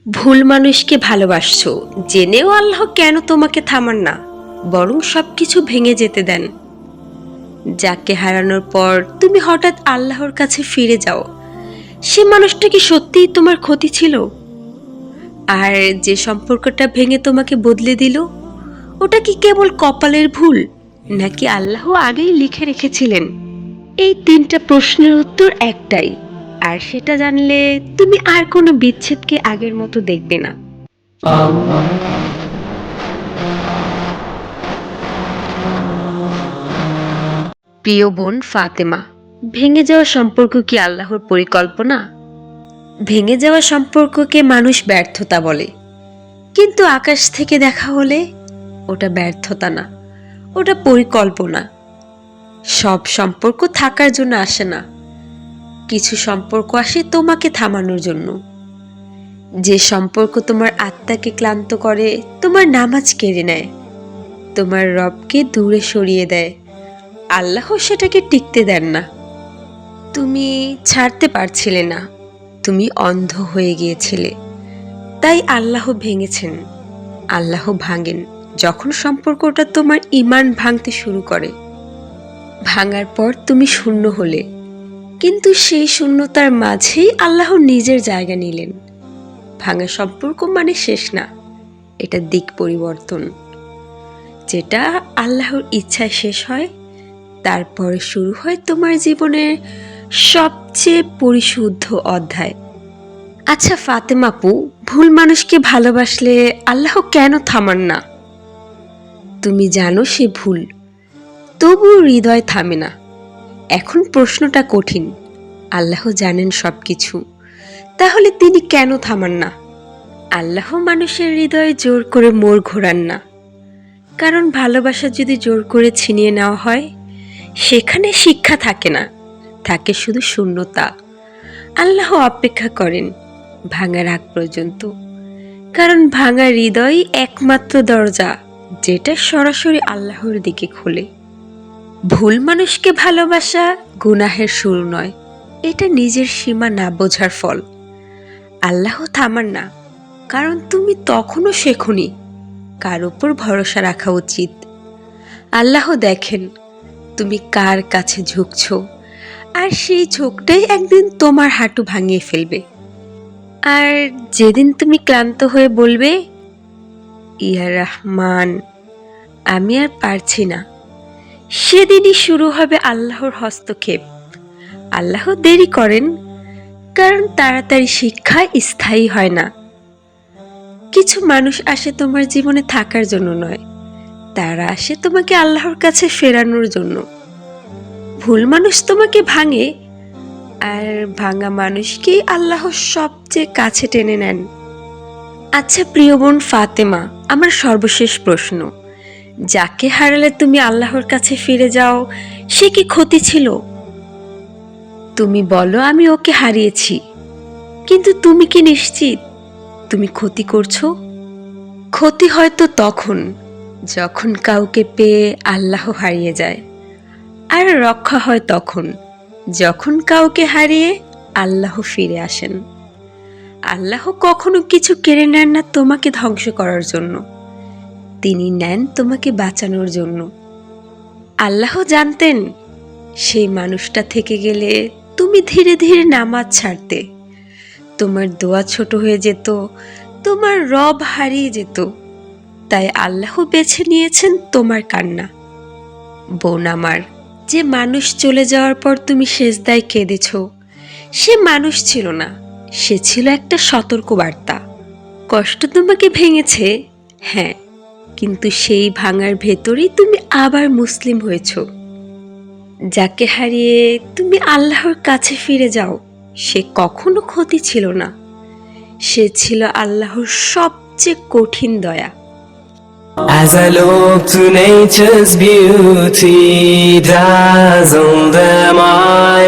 ভুল মানুষকে ভালোবাসছো জেনেও আল্লাহ কেন তোমাকে থামান না, বরং সবকিছু ভেঙে যেতে দেন। যাকে হারানোর পর তুমি হঠাৎ আল্লাহর কাছে ফিরে যাও, সে মানুষটা কি সত্যিই তোমার ক্ষতি ছিল? আর যে সম্পর্কটা ভেঙে তোমাকে বদলে দিল, ওটা কি কেবল কপালের ভুল, নাকি আল্লাহ আগেই লিখে রেখেছিলেন? এই তিনটা প্রশ্নের উত্তর একটাই, আর সেটা জানলে তুমি আর কোনো বিচ্ছেদকে আগের মতো দেখবে না। প্রিয় বোন ফাতেমা, ভেঙে যাওয়া সম্পর্ক কি আল্লাহর পরিকল্পনা? ভেঙে যাওয়া সম্পর্ককে মানুষ ব্যর্থতা বলে, কিন্তু আকাশ থেকে দেখা হলে ওটা ব্যর্থতা না, ওটা পরিকল্পনা। সব সম্পর্ক থাকার জন্য আসে না, কিছু সম্পর্ক আসে তোমাকে থামানোর জন্য। যে সম্পর্ক তোমার আত্মাকে ক্লান্ত করে, তোমার নামাজ কেড়ে নেয়, তোমার রবকে দূরে সরিয়ে দেয়, আল্লাহ সেটাকে টিকতে দেন না। তুমি ছাড়তে পারছিলে না, তুমি অন্ধ হয়ে গিয়েছিলে, তাই আল্লাহ ভেঙেছেন। আল্লাহ ভাঙেন যখন সম্পর্কটা তোমার ঈমান ভাঙতে শুরু করে। ভাঙার পর তুমি শূন্য হলে, কিন্তু সেই শূন্যতার মাঝেই আল্লাহ নিজের জায়গা নিলেন। ভাঙা সম্পর্ক মানে শেষ না, এটা দিক পরিবর্তন। যেটা আল্লাহর ইচ্ছায় শেষ হয়, তারপরে শুরু হয় তোমার জীবনের সবচেয়ে পরিশুদ্ধ অধ্যায়। আচ্ছা ফাতেমা আপু, ভুল মানুষকে ভালোবাসলে আল্লাহ কেন থামান না? তুমি জানো সে ভুল, তবুও হৃদয় থামে না। এখন প্রশ্নটা কঠিন, আল্লাহ জানেন সবকিছু, তাহলে তিনি কেন থামান না? আল্লাহ মানুষের হৃদয়ে জোর করে মোড় ঘোরান না, কারণ ভালোবাসা যদি জোর করে ছিনিয়ে নেওয়া হয়, সেখানে শিক্ষা থাকে না, থাকে শুধু শূন্যতা। আল্লাহ অপেক্ষা করেন ভাঙার আগ পর্যন্ত, কারণ ভাঙা হৃদয় একমাত্র দরজা যেটা সরাসরি আল্লাহর দিকে খোলে। ভুল মানুষকে ভালোবাসা গুনাহের শুরু নয়, এটা নিজের সীমা না বোঝার ফল। আল্লাহ থামান না, কারণ তুমি তখনও শেখনি কার উপর ভরসা রাখা উচিত। আল্লাহ দেখেন তুমি কার কাছে ঝুঁকছ, আর সেই ঝোঁকটাই একদিন তোমার হাঁটু ভাঙিয়ে ফেলবে। আর যেদিন তুমি ক্লান্ত হয়ে বলবে, ইয়া রহমান, আমি আর পারছি না, সেদিনই শুরু হবে আল্লাহর হস্তক্ষেপ। আল্লাহ দেরি করেন, কারণ তাড়াতাড়ি শিক্ষা স্থায়ী হয় না। কিছু মানুষ আসে তোমার জীবনে থাকার জন্য নয়, তারা আসে তোমাকে আল্লাহর কাছে ফেরানোর জন্য। ভুল মানুষ তোমাকে ভাঙে, আর ভাঙা মানুষকেই আল্লাহ সবচেয়ে কাছে টেনে নেন। আচ্ছা প্রিয় বোন ফাতেমা, আমার সর্বশেষ প্রশ্ন, যাকে হারালে তুমি আল্লাহর কাছে ফিরে যাও, সে কি ক্ষতি ছিল? তুমি বলো আমি ওকে হারিয়েছি, কিন্তু তুমি কি নিশ্চিত তুমি ক্ষতি করছো? ক্ষতি হয়তো তখন যখন কাউকে পেয়ে আল্লাহ হারিয়ে যায়, আর রক্ষা হয় তখন যখন কাউকে হারিয়ে আল্লাহ ফিরে আসেন। আল্লাহ কখনো কিছু কেড়ে নেন না তোমাকে ধ্বংস করার জন্য, তিনি নেন তোমাকে বাঁচানোর জন্য। আল্লাহ জানতেন সেই মানুষটা থেকে গেলে তুমি ধীরে ধীরে নামাজ ছাড়তে, তোমার দোয়া ছোট হয়ে যেত, তোমার রব হারিয়ে যেত। তাই আল্লাহ বেছে নিয়েছেন তোমার কান্না। বোন আমার, যে মানুষ চলে যাওয়ার পর তুমি সেজদায় কেঁদেছ, সে মানুষ ছিল না, সে ছিল একটা সতর্ক বার্তা। কষ্ট তোমাকে ভেঙেছে, হ্যাঁ, কিন্তু সেই ভাঙার ভেতরেই তুমি আবার মুসলিম হয়েছ। যাকে হারিয়ে তুমি আল্লাহর কাছে ফিরে যাও, সে কখনো ক্ষতি ছিল না, সে ছিল আল্লাহর সবচেয়ে কঠিন দয়া। As I look to nature's beauty, dazzle them I